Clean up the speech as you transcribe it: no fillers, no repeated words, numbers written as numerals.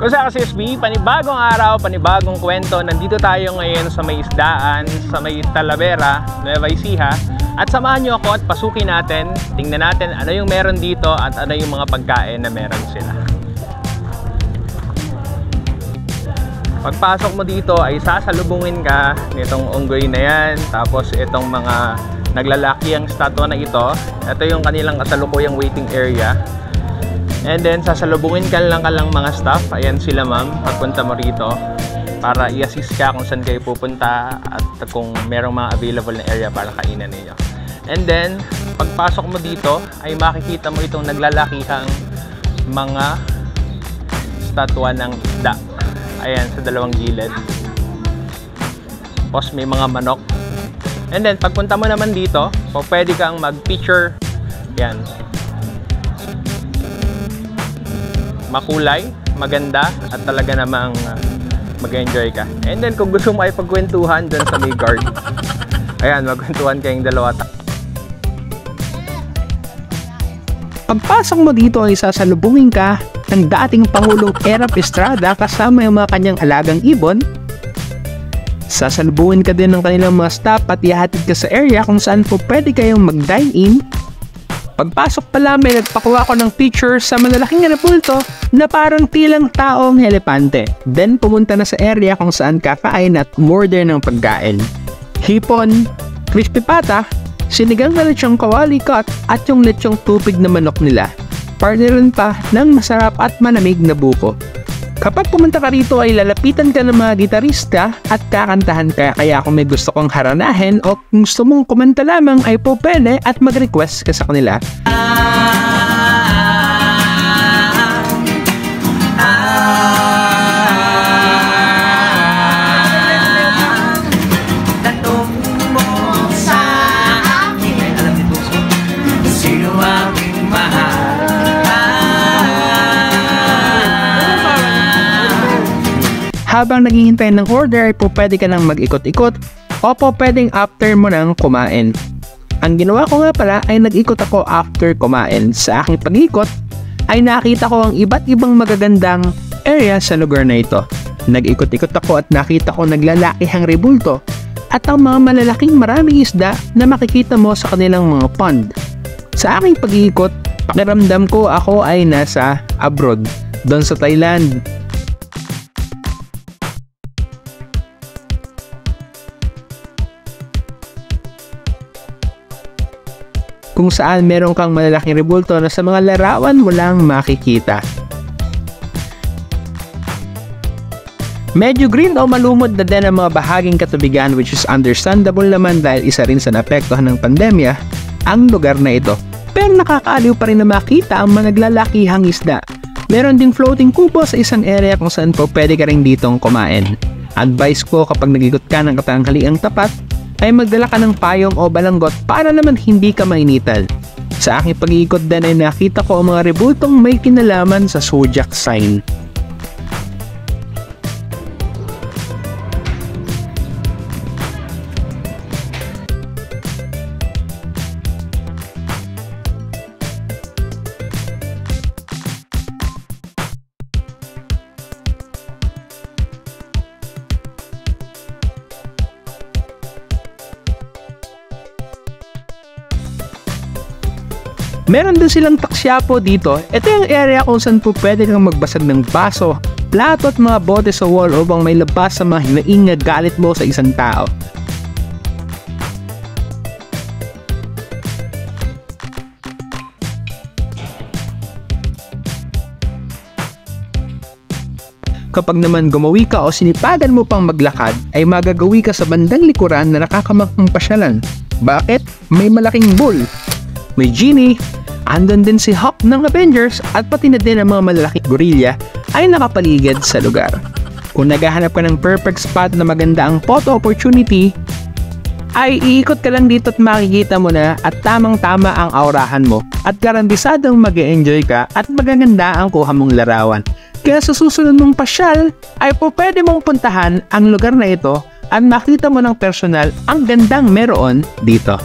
Kung sa SB, panibagong araw, panibagong kwento. Nandito tayo ngayon sa may isdaan, sa may Talavera, Nueva Ecija. At samahan nyo ako at pasukin natin, tingnan natin ano yung meron dito at ano yung mga pagkain na meron sila. Pagpasok mo dito ay sasalubungin ka nitong unggoy na yan. Tapos itong mga naglalaki ang statwa na ito. Ito yung kanilang kasalukuyang waiting area. And then sasalubungin ka lang mga staff. Ayan sila ma'am, pagpunta mo rito para i-assist ka kung saan kayo pupunta at kung merong mga available na area para kainan ninyo. And then pagpasok mo dito ay makikita mo itong naglalakihang mga statwa ng isda. Ayan sa dalawang gilid. Tapos may mga manok. And then pagpunta mo naman dito, pwede kang mag-picture. Yan. Makulay, maganda, at talaga namang mag-enjoy ka. And then kung gusto mo ay pagkwentuhan dun sa may guard, ayan, magkwentuhan kayong dalawa. Pagpasok mo dito ay sasalubungin ka ng dating Pangulong Erap Estrada kasama yung mga kanyang alagang ibon. Sasalubungin ka din ng kanilang mga staff at ihatid ka sa area kung saan po pwede kayong mag-dine-in. Pagpasok pala may nagpakuha ko ng picture sa malalaking repulto na parang tilang taong elepante. Then pumunta na sa area kung saan kakain at order ng pagkain. Hipon, crispy pata, sinigang na lechong kawali cut at yung lechong tupig na manok nila. Partneran pa ng masarap at manamig na buko. Kapag pumunta ka rito ay lalapitan ka ng mga gitarista at kakantahan ka, kaya kung may gusto kong haranahin o kung gusto mong kumanta lamang ay po pwede at mag-request ka sa kanila. Habang naghihintay ng order ay po pwede ka nang mag-ikot-ikot o po pwedeng after mo nang kumain. Ang ginawa ko nga pala ay nag-ikot ako after kumain. Sa aking pag-ikot ay nakita ko ang iba't ibang magagandang area sa lugar na ito. Nag-ikot-ikot ako at nakita ko naglalakihang rebulto at ang mga malalaking maraming isda na makikita mo sa kanilang mga pond. Sa aking pag-ikot, pakiramdam ko ako ay nasa abroad, doon sa Thailand. Kung saan meron kang malalaking rebulto na sa mga larawan mo lang makikita. Medyo green o malumot na din ang mga bahaging katubigan, which is understandable naman dahil isa rin sa naapektuhan ng pandemya ang lugar na ito. Pero nakakaaliw pa rin na makita ang mga naglalakihang isda. Meron ding floating kubo sa isang area kung saan po pwede ka rin ditong kumain. Advice ko kapag nag-ikot ka ng katanghaliang tapat ay magdala ka ng payong o balanggot para naman hindi ka mainitan. Sa aking pag-iikot din ay nakita ko ang mga rebultong may kinalaman sa zodiac sign. Meron din silang taksyapo dito. Ito yung area kung saan po pwede kang magbasag ng baso, plato at mga bote sa wall upang may labas sa mga hinaing na galit mo sa isang tao. Kapag naman gumawi ka o sinipagan mo pang maglakad, ay magagawi ka sa bandang likuran na nakakamakang pasyalan. Bakit? May malaking bull, may genie, andun din si Hawk ng Avengers at pati na din ang mga malalaking gorilla ay nakapaligid sa lugar. Kung naghahanap ka ng perfect spot na maganda ang photo opportunity, ay iikot ka lang dito at makikita mo na at tamang-tama ang aurahan mo at garantisadong mag-e-enjoy ka at magaganda ang kuha mong larawan. Kaya sa susunod mong pasyal ay po pwede mong puntahan ang lugar na ito at makita mo ng personal ang gandang meron dito.